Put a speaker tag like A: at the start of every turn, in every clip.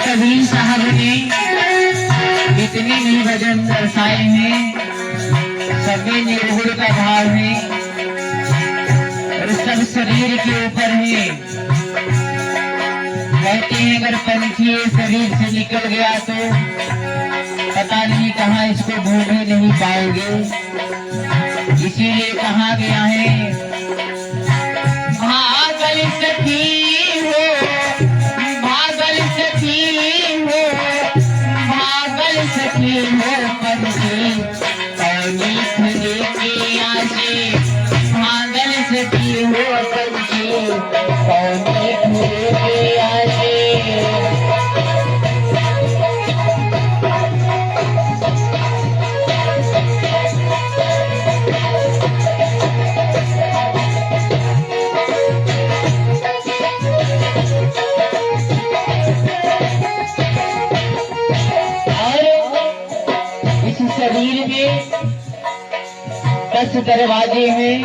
A: कबीर साहब ने इतने भी भजन दर्शाए हैं, सभी निर्गुण का भाव है और सब शरीर के ऊपर है। कहते हैं अगर पंछी शरीर से निकल गया तो पता नहीं कहाँ इसको ढूंढ ही नहीं पाओगे। इसीलिए कहा गया है भागल सखी हो, भागल सखी हो, भागल सखी हो पंछी कौनी खुले के आशे, भागल सखी हो पंछी कौनी खुले के आशे। शरीर में 10 दरवाजे हैं,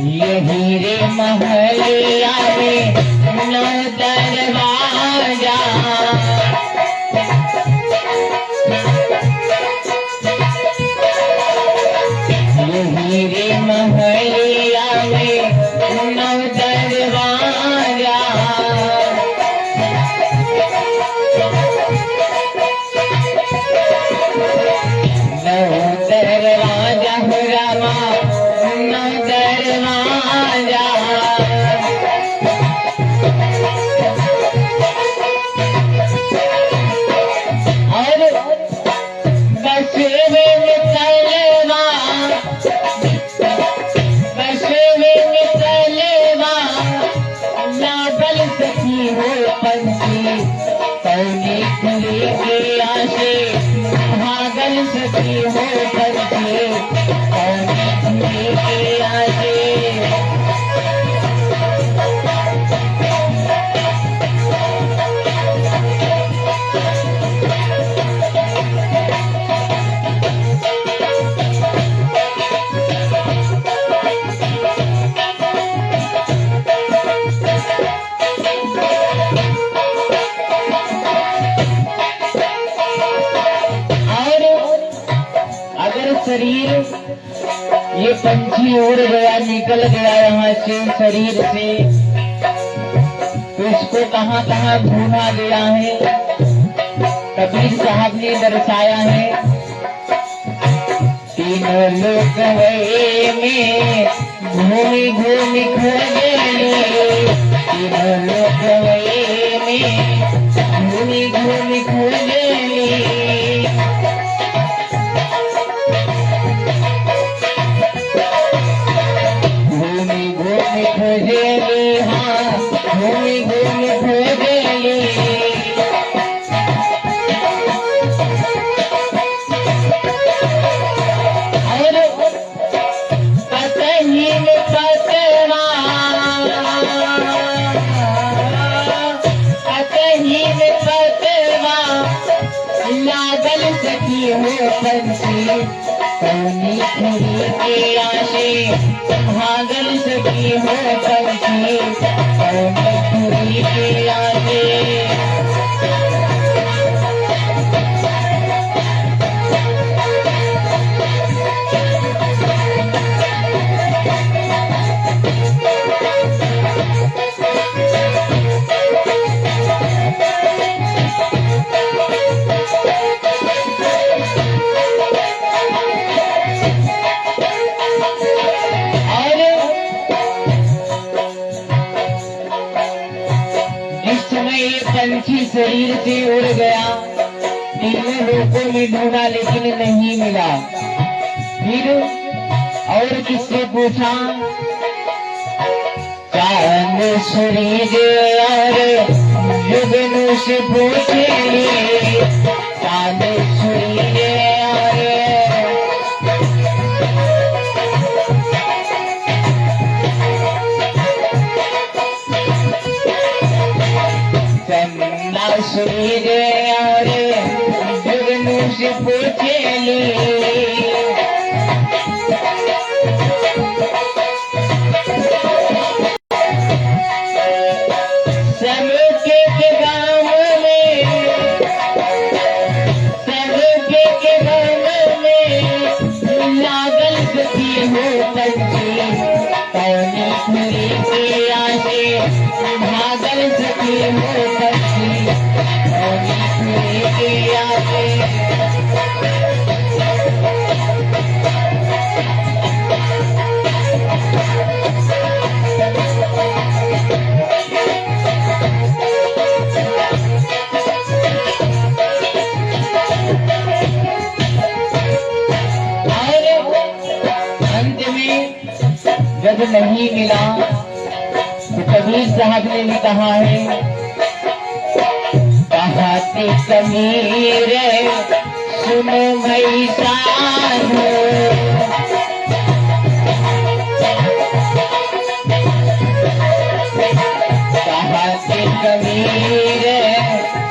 A: यही रे महलिया में 9 दरवाजा, यही रे महलिया में 9 दरवाजा। दरवाजा हो रामा 9 दरवाजा, और बसवे में तलवा, बसवे में तलवा लागल सखी हो पंछी कौनी खुले के आशे, भागल सखी हो पंछी कौनी खुले के आशे। शरीर ये पंछी उड़ गया, निकल गया यहाँ से शरीर से, तो इसको कहाँ कहाँ ढूंढा गया है कबीर साहब ने दर्शाया है। 3 लोक में घूमी घूमी खोजली, 3 लोक में घूमी घूमी खोजली, खोजेली, हाँ घूमी घूमी खोजेली। और कतही में पतवा, कतही में पतवा लागल सखी हो पंछी कौनी खुले के आशे, भागल सखी हो पंछी कौनी खुले के आशे। पंछी शरीर से उड़ गया, 3 लोगों में ढूंढा लेकिन नहीं मिला। फिर और किससे पूछा, चांद सूरज और जुगनू से पूछे, चांद सूरज और सूरज और जुगनू से पूछेली, भागल सखी हो पंछी कौनी के आगे। जब नहीं मिला तो कबीर साहब ने भी कहा है, कहते कबीर सुनो भाई साधो, कहते कबीर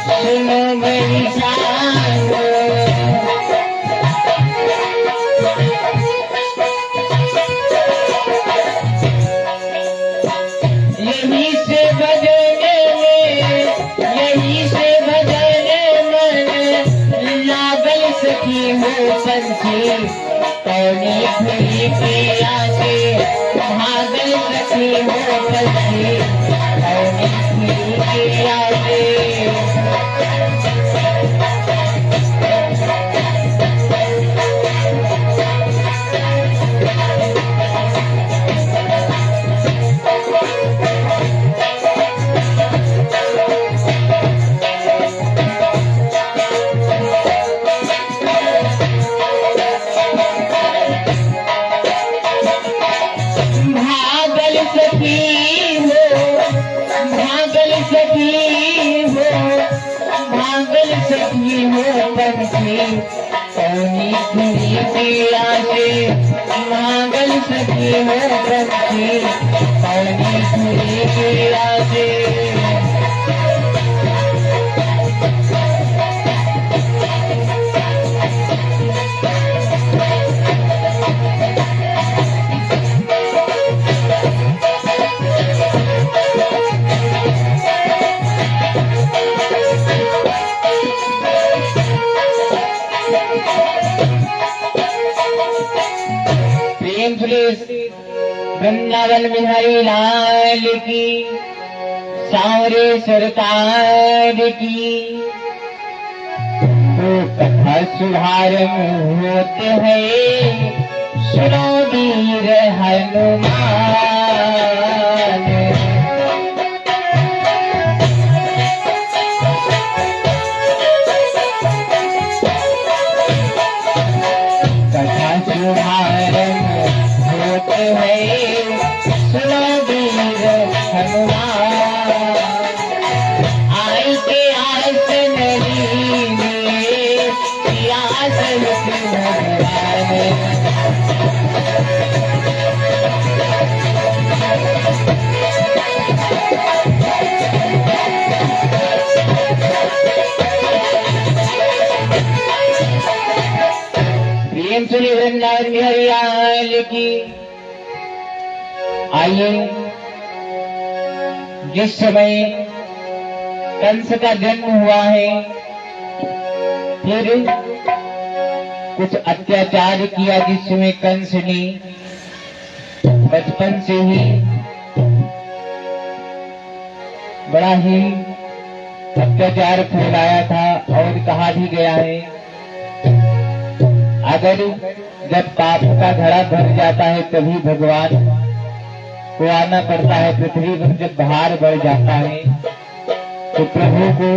A: सुनो भाई साधो। पंछी कौनी खुली के आगे, भागल सखी हो पंछी कौनी खुली के आगे। भागल सखी हो पंछी कौनी खुली के आगे, भागल सखी हो पंछी कौनी खुली के आगे। वृंदावन बिहारी लाल की, सावरे सरकार की। तो कथा शुभारंभ होते हैं, सुनो वीर हनुमान। कथा शुभारंभ होते हैं, सुनो वीर हनुमान। आई के आसन लीने, आसन भगवान। प्रेम सुनी वृंदावन बिहारी लाल की। आइए, जिस समय कंस का जन्म हुआ है, फिर कुछ अत्याचार किया जिसमें कंस ने बचपन से ही बड़ा ही अत्याचार फैलाया था। और कहा भी गया है, अगर जब पाप का घड़ा भर जाता है तभी भगवान को आना पड़ता है। पृथ्वी पर जब भार बढ़ जाता है तो प्रभु को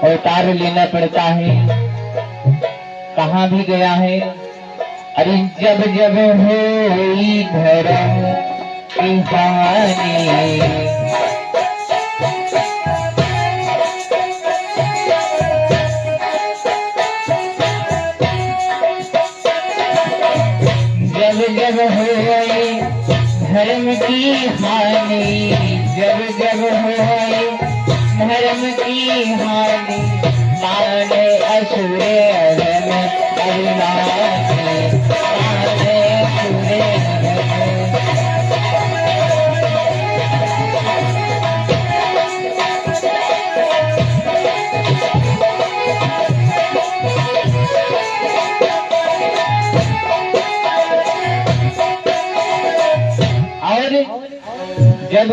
A: अवतार लेना पड़ता है। कहाँ भी गया है, अरे जब जब होई धर्म की हानि, जब जब होई धर्म की हानि, जब जब होई धर्म की हानि, माने असुर अधम अभिमानी, माने असुर जब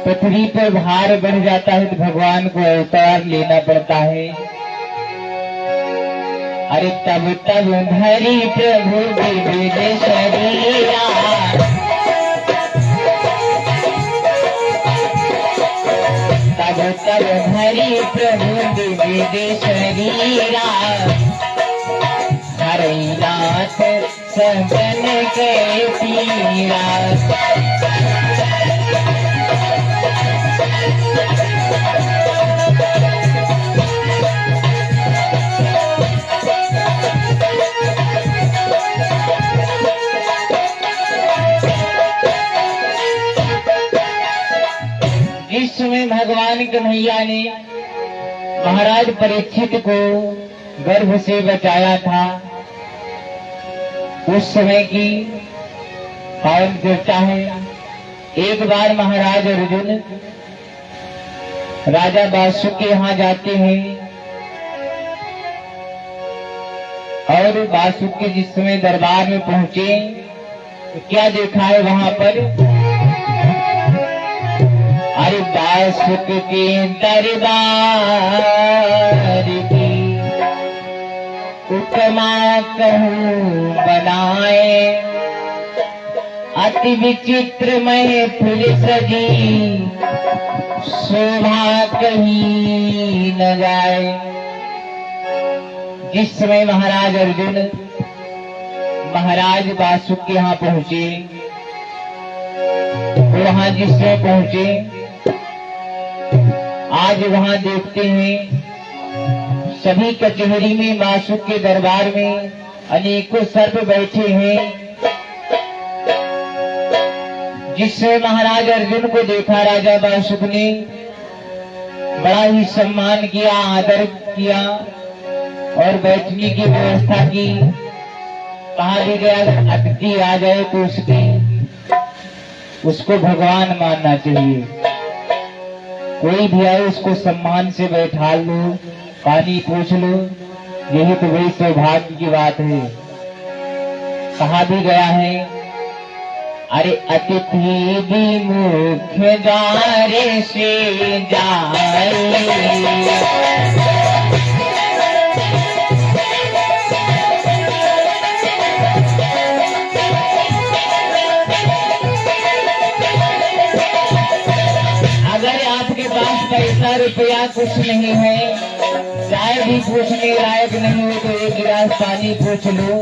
A: पृथ्वी पर भार बढ़ जाता है तो भगवान को अवतार लेना पड़ता है। अरे तब धरी प्रभु विविध शरीरा, तब धरी प्रभु विविध शरीरा, हरिनाथ सजन के पीरा। इस समय भगवान कन्हैया ने महाराज परीक्षित को गर्भ से बचाया था। उस समय की पावन चर्चा है। एक बार महाराज अर्जुन राजा बासुक के यहाँ जाते हैं और बासुक के जिस समय दरबार में पहुंचे तो क्या देखा है वहां पर? अरे बासुक के दरबार की उपमा कहूँ बनाए, अति विचित्रमय फूल सजी, शोभा कहीं न जाए। जिस समय महाराज अर्जुन महाराज बासुक के यहाँ पहुंचे, वहां जिस समय पहुंचे, आज वहां देखते हैं सभी कचहरी में बासुक के दरबार में अनेकों सर्प बैठे हैं। जिससे महाराज अर्जुन को देखा राजा बासुक ने बड़ा ही सम्मान किया, आदर किया और बैठने की व्यवस्था की। कहा भी गया अतिथि आ जाए तो उसको भगवान मानना चाहिए। कोई भी आए उसको सम्मान से बैठा लो, पानी पूछ लो, यही तो बड़ी सौभाग्य की बात है। कहा भी गया है अरे अतिथि भी मुख्य द्वार से जाए, पैसा रुपया कुछ नहीं है, चाय भी पूछने लायक नहीं हो तो एक गिलास पानी पूछ लो,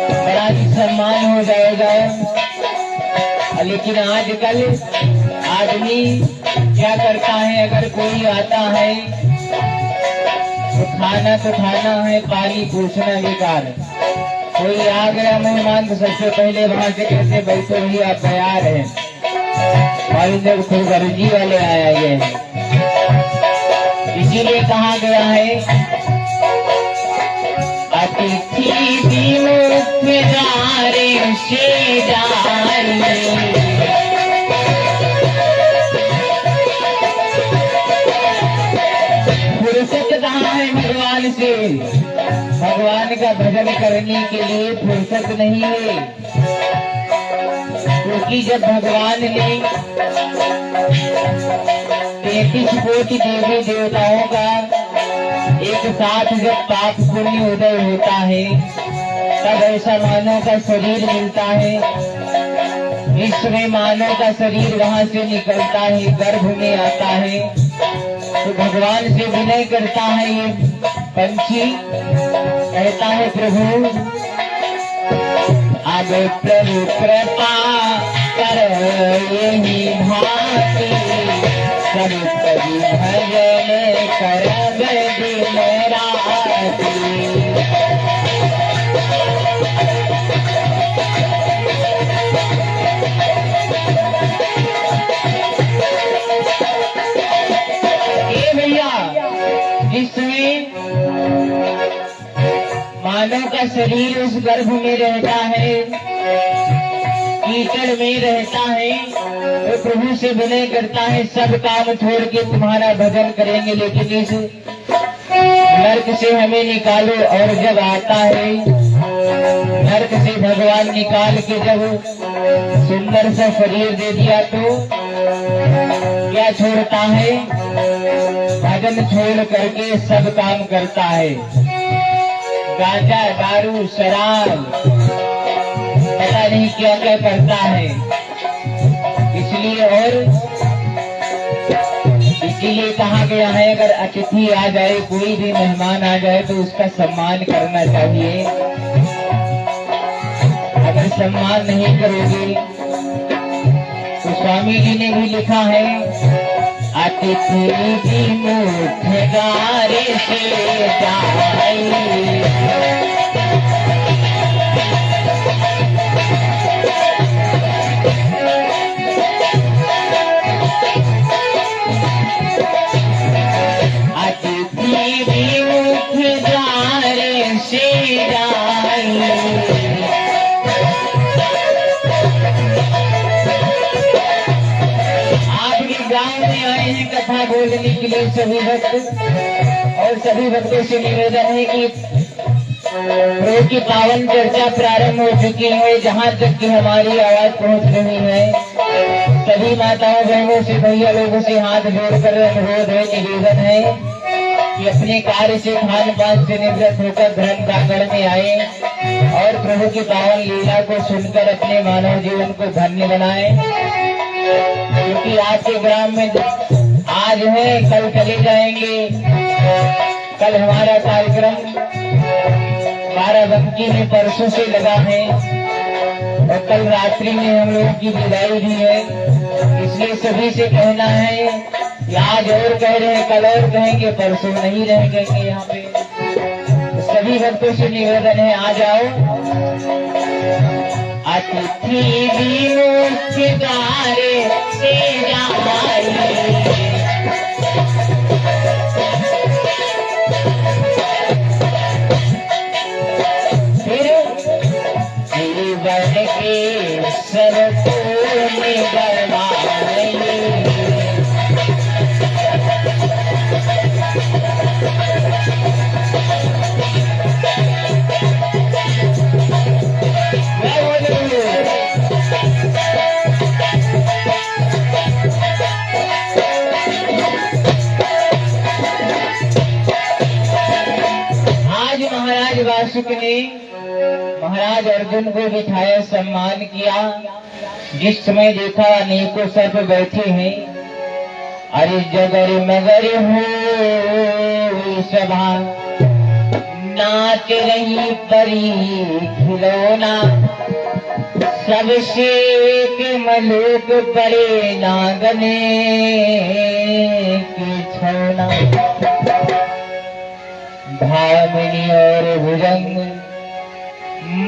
A: बड़ा ही सम्मान हो जाएगा। लेकिन आजकल आदमी क्या करता है, अगर कोई आता है तो खाना है, पानी पूछना बेकार। कोई आ गया मेहमान तो सबसे पहले वहां से कहते बैठो भैया तैयार है, और जब खुद गर्जी वाले आया गए। इसीलिए कहा गया है अतिथि भी मुख्य द्वार से जाए। फुर्सत कहाँ है भगवान से? भगवान का भजन करने के लिए फुर्सत नहीं है, क्योंकि जब भगवान ने 33 कोटि देवी देवताओं का एक साथ जब पाप पुण्य उदय होता है तब ऐसा मानव का शरीर मिलता है। इस समय मानव का शरीर वहां से निकलता है, गर्भ में आता है तो भगवान से विनय करता है ये पंछी, कहता है प्रभु अब प्रभु कृपा कर यही भांति, सब कभी भजन करब दिन राति। ये भैया जिसमें मानव का शरीर उस गर्भ में रहता है, कीचड़ में रहता है, तो प्रभु से विनय करता है सब काम छोड़ के तुम्हारा भजन करेंगे, लेकिन इस नरक से हमें निकालो। और जब आता है नरक से भगवान निकाल के जब सुंदर सा शरीर दे दिया तो क्या छोड़ता है? भजन छोड़ करके सब काम करता है। गांजा, दारू, शराब, पता नहीं क्या क्या करता है। इसीलिए कहा गया है, अगर अतिथि आ जाए, कोई भी मेहमान आ जाए तो उसका सम्मान करना चाहिए। अगर सम्मान नहीं करोगे तो स्वामी जी ने भी लिखा है, अतिथि की मुठ गारे से जाए। कथा बोलने के लिए सभी भक्त और सभी भक्तों से निवेदन है कि प्रभु की पावन चर्चा प्रारंभ हो चुकी है। जहाँ तक कि हमारी आवाज पहुँच रही है, सभी माताओं बहनों से, भैया लोगों से हाथ जोड़कर अनुरोध है, निवेदन है कि अपने कार्य से, खान पान से निवृत्त होकर धर्म प्रांगण में आए और प्रभु की पावन लीला को सुनकर अपने मानव जीवन को धन्य बनाए। क्योंकि आपके ग्राम में आज है, कल चले जाएंगे। कल हमारा कार्यक्रम बाराबंकी में परसों से लगा है और कल रात्रि में हम लोगों की विदाई भी है। इसलिए सभी से कहना है कि आज और कह रहे हैं, कल और कहेंगे, परसों नहीं रहेंगे यहाँ पे। तो सभी भक्तों से निवेदन है, आ जाओ। अतिथि भी मुख्य द्वारे से जाए, वासुक ने महाराज अर्जुन को बिठाया, सम्मान किया। जिस समय देखा अनेकों सर्प बैठे हैं, अरे जगर मगर हो सभा, नाच रही परी खिलौना, सबसे एक मलूक पड़े नागने की छौना। भामिनी और भुजंग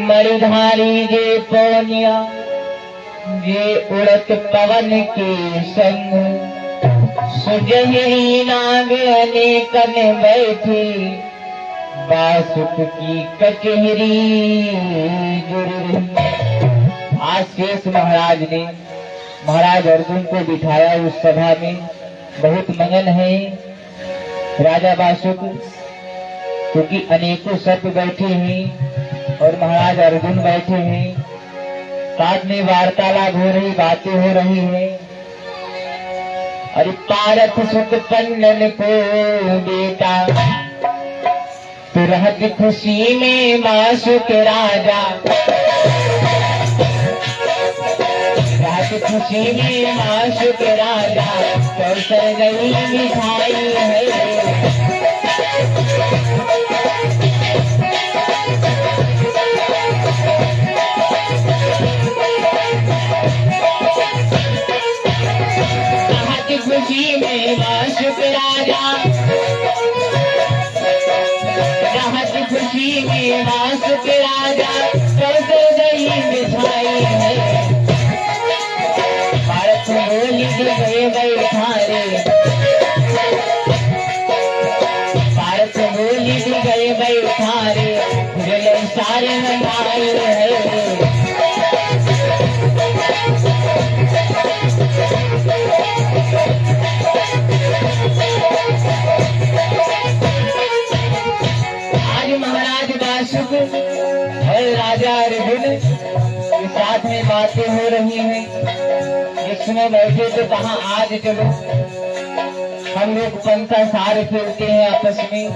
A: मणिधारी जे पौनिया, ये उड़त पवन के संग, सुजही नाग अनेकन बैठी, बासुक की कचहरी जुड़ी। आज शेष महाराज ने महाराज अर्जुन को बिठाया उस सभा में। बहुत मगन है राजा बासुक, क्योंकि अनेकों सर्प बैठे हैं और महाराज अर्जुन बैठे हैं। साथ में वार्तालाप हो रही, बातें हो रही है। अरे पारथ सुत पन्नन को बेटा, तो रहत खुशी में मासुक राजा, रहत खुशी में मासुक राजा, कौशल गई मिठाई है। खुशी में मासुक राजा, राहत खुशी में मासुक राजा, कैसे गई मिठाई है। भारत बोली गए गए थारे, भारत बोली गए गए थारे, गले सारे मंगाई है। और राजा अर्जुन के साथ में बातें हो रही हैं, जिसमें बैठे तो कहा आज चलो हम लोग पंखा सार खेलते हैं आपस में।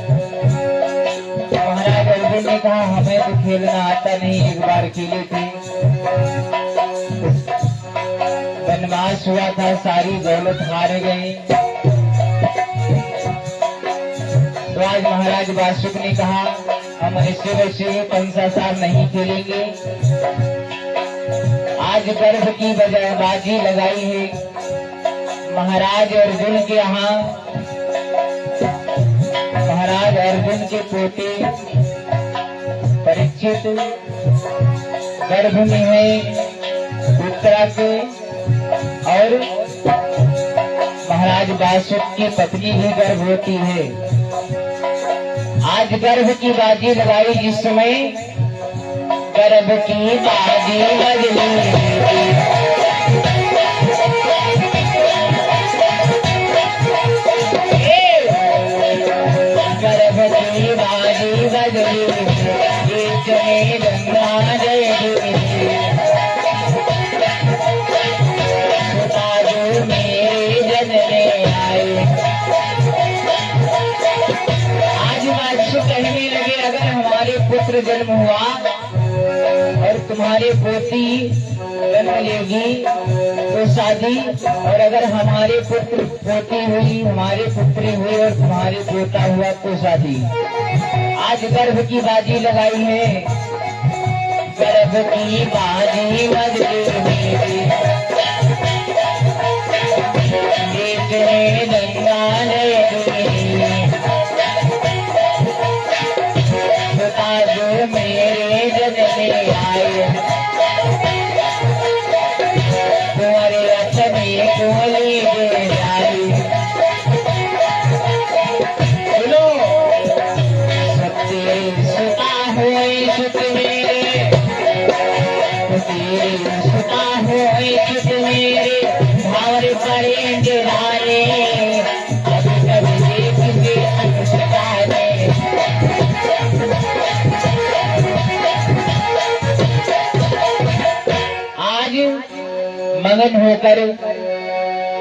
A: महाराज अर्जुन ने कहा हमें तो खेलना आता नहीं, एक बार खेले थे, वनवास हुआ था, सारी दौलत हार गए। तो आज महाराज वासुक ने कहा हम ऐसे वैसे पंखा सार नहीं खेलेंगे, आज गर्भ की बजाय बाजी लगाई है महाराज अर्जुन के यहाँ। महाराज अर्जुन के पोते परीक्षित गर्भ में है उत्तरा के, और महाराज वासुक की पत्नी भी गर्भवती है। आज गर्भ की बाजी लगाई, जिस समय गर्भ की बाजी बजली, गंगा जय मेरे जनने आए। आज वासुक कहने लगे अगर हमारे पुत्र जन्म हुआ और तुम्हारे पोती जन्म लेगी तो शादी, और अगर हमारे पुत्र पोती हुई, हमारे पुत्री हुई और तुम्हारे पोता हुआ तो शादी। आज गर्भ की बाजी लगाई है, गर्भ की बाजी बजली गंगा जो मेरे जनने आए, तुम्हारे रथ में कोली दे जाए। सुनो सत्य सुता हुए सुत मेरे, सुता हुए सुत मेरे, भावर पड़ेंगे धारे, कभी कभी देखेंगे अनुष्ठाने। आज मगन होकर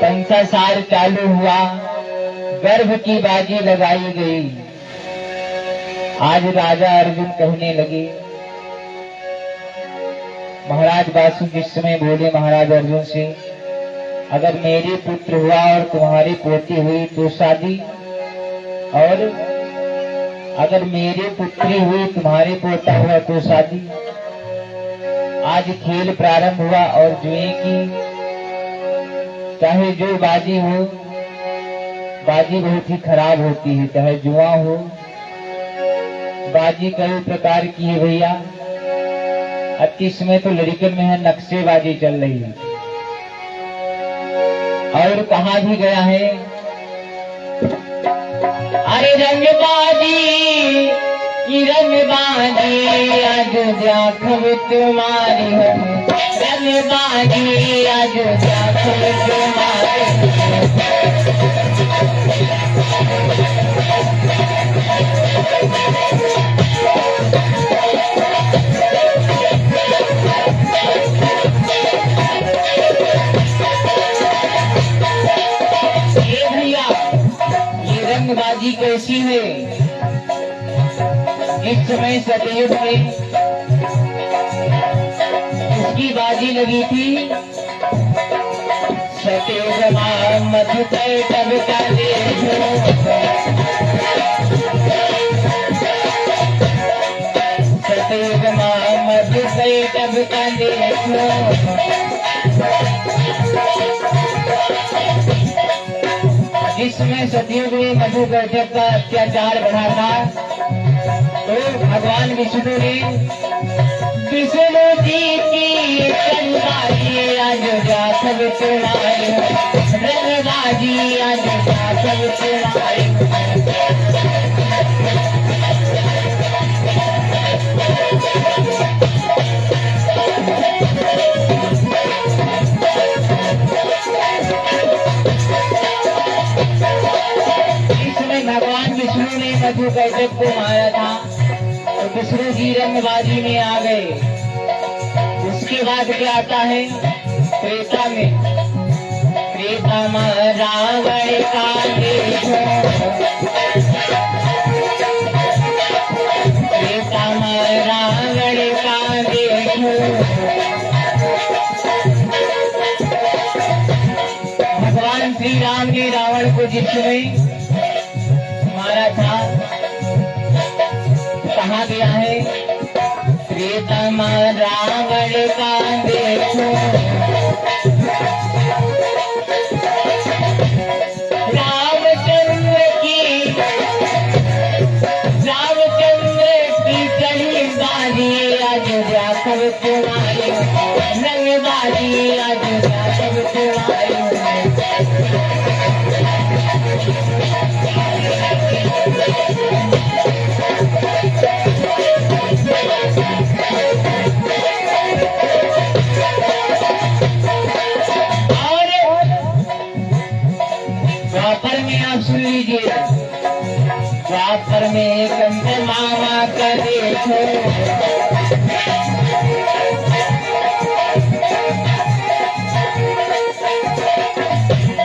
A: पंखा सार चालू हुआ, गर्भ की बाजी लगाई गई। आज राजा अर्जुन कहने लगे, महाराज वासु जिस समय बोले महाराज अर्जुन से अगर मेरे पुत्र हुआ और तुम्हारी पोती हुई तो शादी, और अगर मेरे पुत्री हुई तुम्हारे पोता हुआ तो शादी। आज खेल प्रारंभ हुआ और जुए की चाहे जो बाजी हो, बाजी बहुत ही खराब होती है, चाहे जुआ हो। बाजी कई प्रकार की है भैया, अतीस में तो लड़कियों में है नक्शेबाजी चल रही है, और कहा भी गया है अरे रंगबाजी रंगबाजी आज जाखब तुम्हारी हो, रंगबाजी आज जाखब तुम्हारी। ये भैया ये रंगबाजी कैसी है? इस समय सतयुग में उसकी बाजी लगी थी, सतयुग मधु तब का देखो, सतयुग मधु तब का देखो। जिसमें सतयुग में मधु गैठक का अत्याचार बढ़ा था, तो भगवान विष्णु ने विष्णु जी की रंगबाजी आज जाखब तुम्हारी, रंगबाजी आज जाखब तुम्हारी। इसमें भगवान विष्णु ने मधु कैटक को मारा था, तो विष्णु जी रंगबाजी में आ गए। उस उसके बाद क्या आता है त्रेता में, त्रेता में रावण का देखो, त्रेता में रावण का देखो, भगवान श्री राम ने रावण को जिस समय मारा था कहा गया है त्रेता में रावण का देखो, रामचंद्र की चढ़ी बाजी अयोध्या सब तुम्हारी, रंगबाजी अयोध्या सब तुम्हारी। द्वापर में आप सुन लीजिए, द्वापर में कंद मामा का देखो,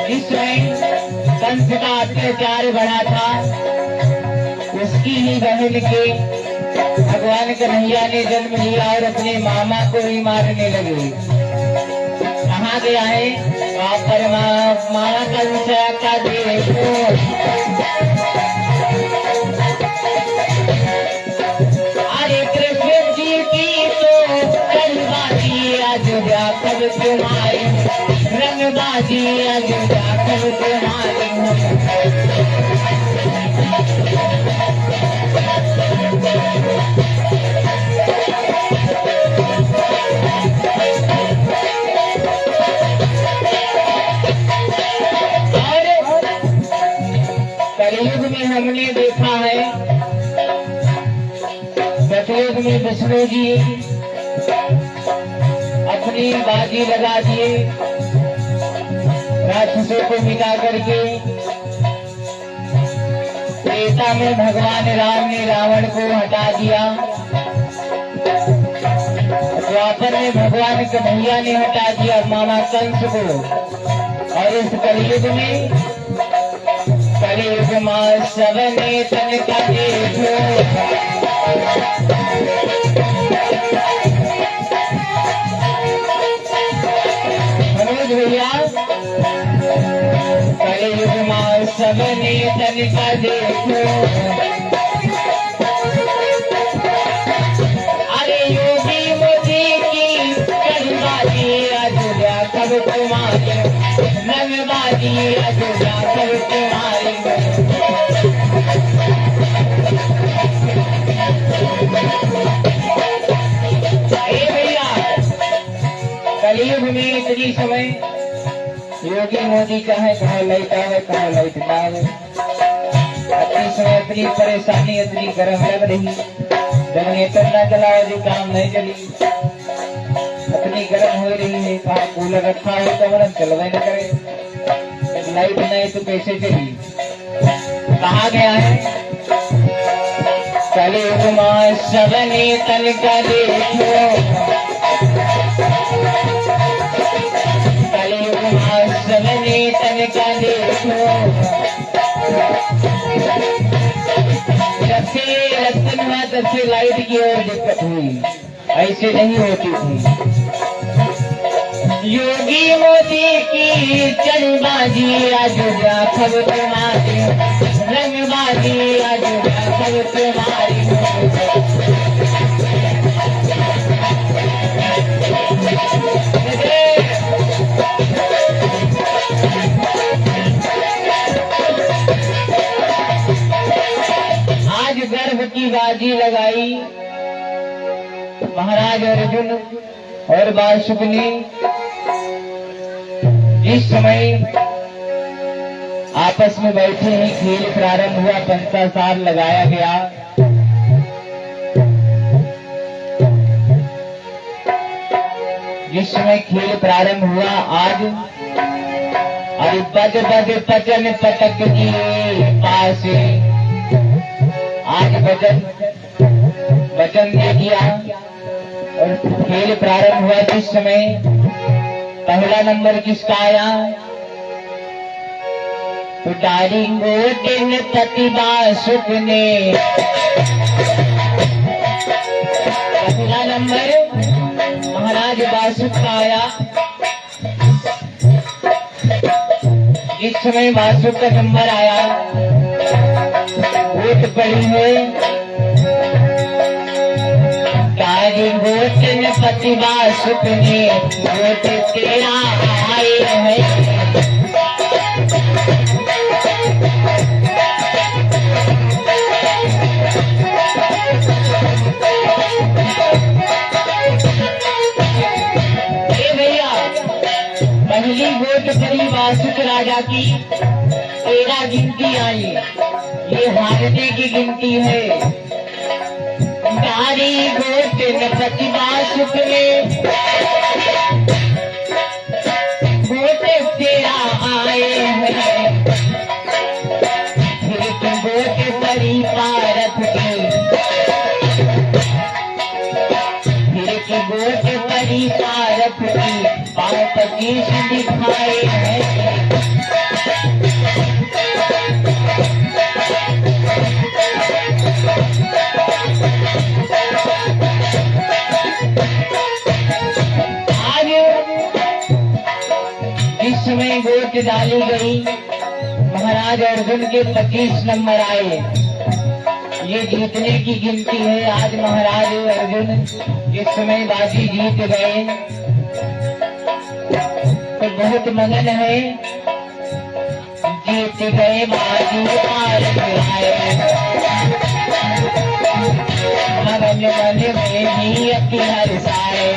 A: इसमें कंस का अत्याचार बढ़ा था, उसकी ही बहन के भगवान कन्हैया ने जन्म लिया और अपने मामा को ही मारने लगे। कहा गया है मामा कंस का देखो, अरे कृष्ण जी की तो रंगबाजी अयोध्या सब तुम्हारी, रंगबाजी अयोध्या सब तुम्हारी। कलयुग में हमने देखा है, सतयुग में विष्णु जी अपनी बाजी लगा दिए राक्षसों को मिटा करके, त्रेता में भगवान राम ने रावण को हटा दिया, द्वापर में भगवान कन्हैया ने हटा दिया मामा कंस को, और इस कलयुग में कलयुग में सबने तन का देखो, मनोज भैया कलयुग में सबने तन का देखो, अरे योगी मोदी की रंगबाजी अयोध्या सब तुम्हारी, रंगबाजी अयोध्या सब तुम्हारी। भैया कलयुग में इतनी समय योगी मोदी कहाँ लाइट आवे कहाँ लाइट ना आवे, इतनी समय इतनी परेशानी इतनी गर्म लग रही, जनरेटर ना चलाओ जो काम नहीं चली, इतनी गर्म हो रही है, कहाँ कूलर रखा हो तो वरन चलवे न करे, लाइट नहीं तो कैसे चली। कहा गया है कलयुग में सबने तन का देखो, कलयुग में सबने तन का देखो, जब से इलेक्शन हुआ तब से लाइट की और दिक्कत हुई, ऐसे नहीं होती थी। योगी मोदी की चढ़बाजी अयोध्या सब तुम्हारी, रंगबाजी अयोध्या सब तुम्हारी। आज गर्भ की बाजी लगाई महाराज अर्जुन और वासुकी ने, जिस समय आपस में बैठे ही खेल प्रारंभ हुआ, पंचासार लगाया गया। जिस समय खेल प्रारंभ हुआ आज, अरे बज बज पचन पटक दिए पासे, आज वचन दे दिया और खेल प्रारंभ हुआ जिस समय पहला नंबर किसका आया तो डारिंगो दिन प्रतिभा सुख ने पहला नंबर महाराज वासुक का आया। जिस समय वासुक का नंबर आया वोट पड़ी है वोट में प्रतिभा सुख ने वोट तेरा आए है। पहली वोट पड़ी वासुक राजा की 13 गिनती आई, ये हारने की गिनती है। तारी वोट प्रतिभा सुख में वोट तेरा आए हैं। फिर तुम वोट पड़ी पारथ की, फिर की वोट पड़ी पारथ की 25 दिखाए हैं। आज जिस समय वोट डाली गई महाराज अर्जुन के 25 नंबर आए, ये जीतने की गिनती है। आज महाराज अर्जुन जिस समय बाजी जीत गए तो बहुत मगन है, जीत गए बाजी पार आए। मगन मन में भी अति हर्षाए,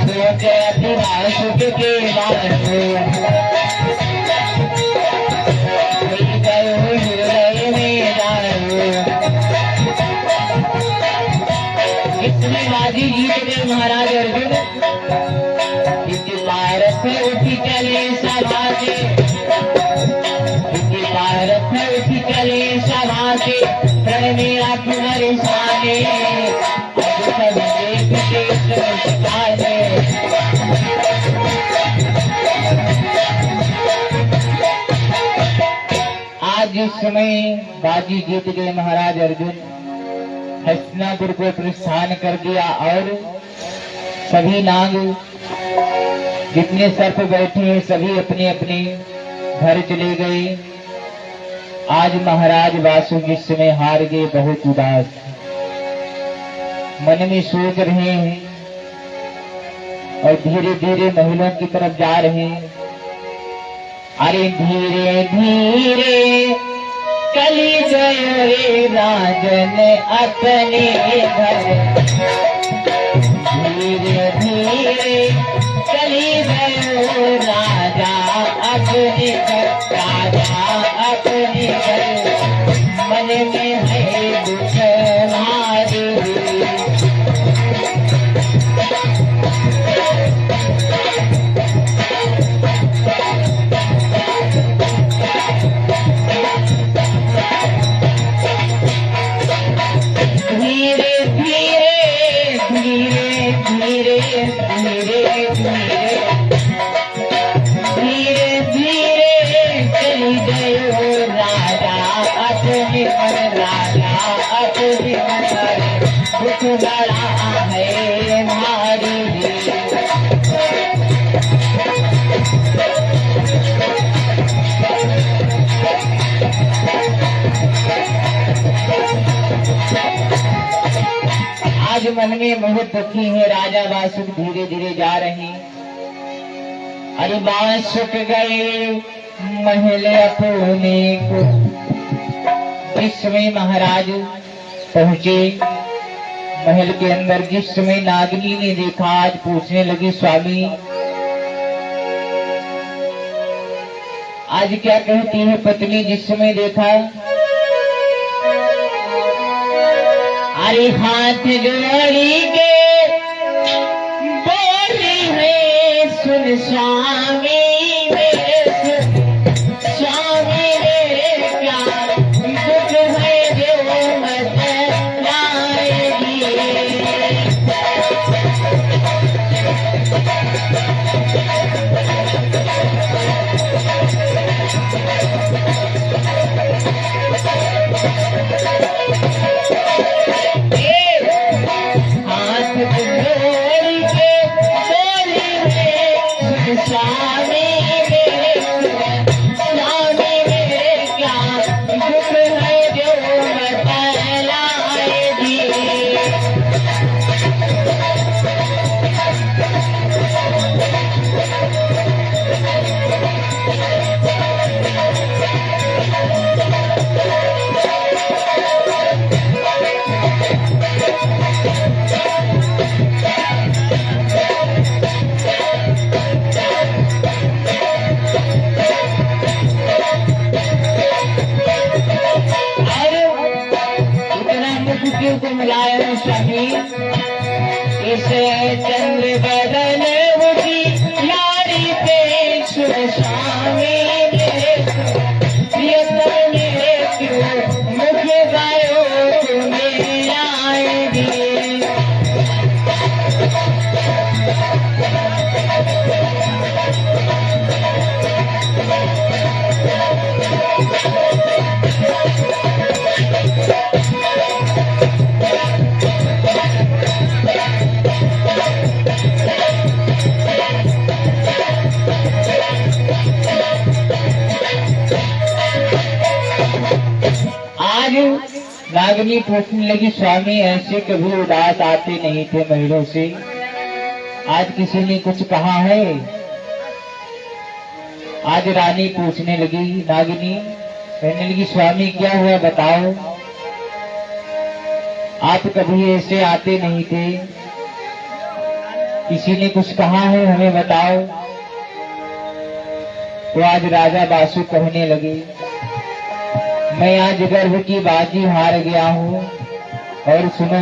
A: सोच अति वासुक के वासु हृदय में दारू। इतनी बाजी जीत गए महाराज अर्जुन। भारत उठी चले सभा से, भारत उठी चले सभा से प्रण मेरा कुंवर साने। आज जिस समय बाजी जीत गए महाराज अर्जुन, हस्तिनापुर को प्रस्थान कर दिया और सभी नाग जितने सर्प बैठे हैं सभी अपने अपने घर चले गए। आज महाराज वासु जिस समय हार गए बहुत उदास मन में सोच रहे हैं और धीरे धीरे महलों की तरफ जा रहे हैं। अरे धीरे धीरे चली गए रे राजन अपने घर, धीरे धीरे चली गए राजा अपने घर, राजा अपने घर। मन में है दुख मारे, धीरे धीरे धीरे धीरे धीरे धीरे धीरे चली गए राजा अपने मन, राजा अपने मन। दुख बड़ा है भारी, आज मन में बहुत दुखी है। राजा वासुक धीरे धीरे जा रहे हैं। अरे वासुक गए महल अपने को, जिस समय महाराज पहुंचे महल के अंदर, जिस समय नागिनी ने देखा आज पूछने लगी स्वामी आज क्या कहती है पत्नी। जिस समय देखा अरे हाथ जोड़ी के बोली है सुन स्वामी मेरे, स्वामी मेरे क्या दुख है जो मत लाएगी। स्वामी मेरे स्वामी मेरे क्या दुख है जो बतलाए जी। को मिलाया है स्वामी इसे चंद्र बदन मुझी यारी पे शुभ स्वामी मेरे प्रियतम मेरे क्यों मुख गायो तुम्हें आएगी। आज नागिनी पूछने लगी स्वामी ऐसे कभी उदास आते नहीं थे महीनों से, आज किसी ने कुछ कहा है? आज रानी पूछने लगी, नागिनी कहने लगी स्वामी क्या हुआ बताओ, आप कभी ऐसे आते नहीं थे, किसी ने कुछ कहा है हमें बताओ। तो आज राजा बासु कहने लगे मैं आज गर्भ की बाजी हार गया हूँ। और सुनो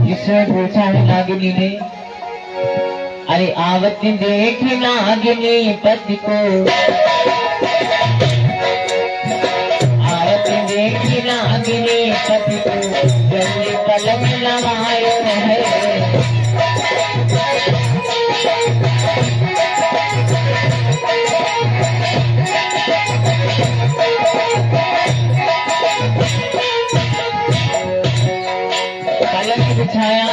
A: जिसने पूछा है नागिनी ने, अरे आवत देख नागिनी पति को, आवत देख नागिनी पति को जल्दी पलक लगायो है। बिछाया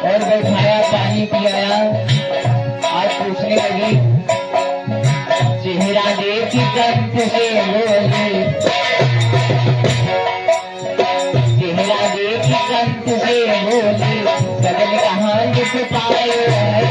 A: और बैठाया, पानी पिलाया। आज पूछने लगी चेहरा देखी कंठ से बोली, चेहरा देखी कंठ से बोली सगन कहाँ दुख पाए है।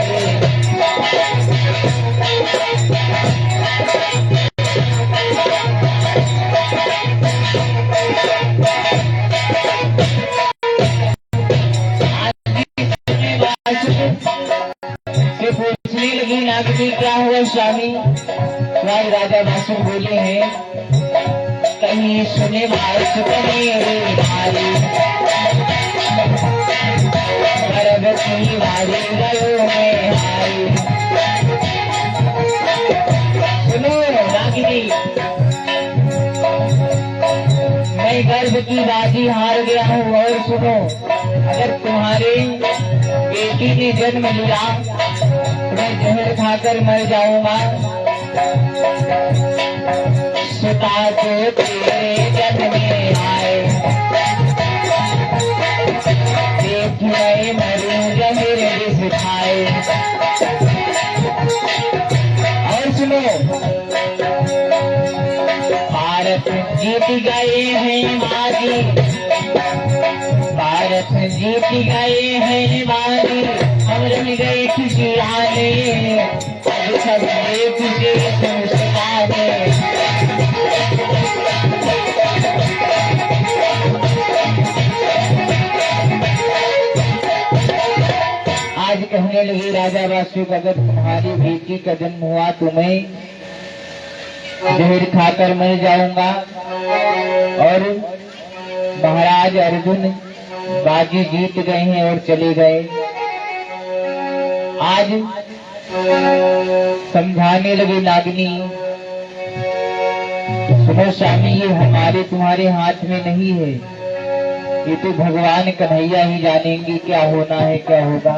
A: पूछने लगी नागिनी क्या हुआ स्वामी? राजा बासु बोले हैं कहीं सुने बात मेरे भाई, गर्भवती वाली गयो में आई। सुनो नागिनी मैं गर्भ की बाजी हार गया हूँ। और सुनो अगर तुम्हारे बेटी ने जन्म लिया मैं जहर खाकर मर जाऊंगा। सुता तो तेरे जन्म में आए, देख मैं मरूं जहर विष खाए। और सुनो भारत जीत गए हैं बाजी, भारत जीत गए हैं बाजी, हम रम गए खुशी आने, अब सब खुशी सुनसुनाने। आज कहने लगी राजा बासु अगर तुम्हारी बेटी का जन्म हुआ तो मैं जहर खाकर मर जाऊंगा। और महाराज अर्जुन बाजी जीत गए हैं और चले गए। आज समझाने लगे नागिनी सुनो स्वामी ये हमारे तुम्हारे हाथ में नहीं है, ये तो भगवान कन्हैया ही जानेंगे क्या होना है क्या होगा।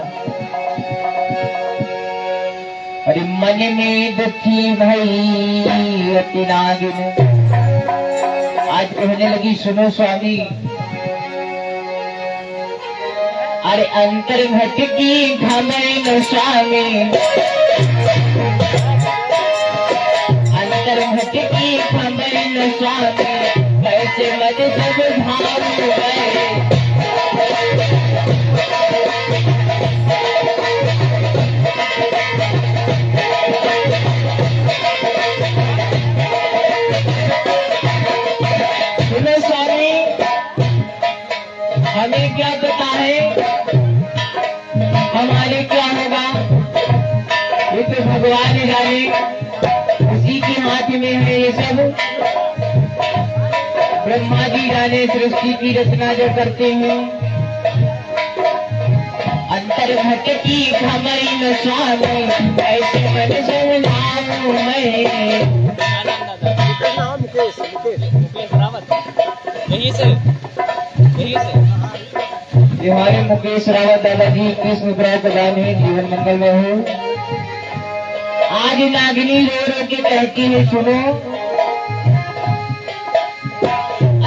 A: अरे मन में दुखी भई अति नागिन आज कहने लगी सुनो स्वामी अरे अंतर भटकी घमय नशा में, अंतर भटकी घमय नशा में, कैसे मद सब भाव गए। सुनो स्वामी, हमें क्या पता है हमारे क्या होगा, ये तो भगवान जाने, उसी के हाथ में है ये सब। ब्रह्मा जी जाने सृष्टि की रचना जो करते हैं। अंतर भटकी घमई नशा में, ऐसे मन समझाऊं मैं।
B: मुकेश रावत यही से
A: ये हमारे मुकेश रावत दादाजी कृष्ण प्रदान है, जीवन मंगल में हो। आज नागिनी रो रो के कहती है, सुनो,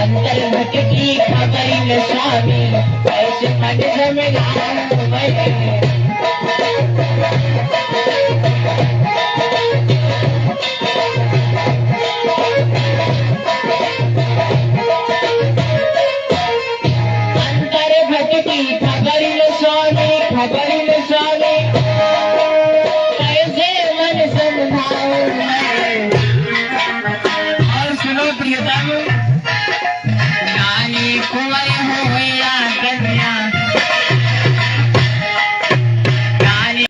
A: अंतर भटकी खबरी नशा में, ऐसे मन समझाऊं मैं।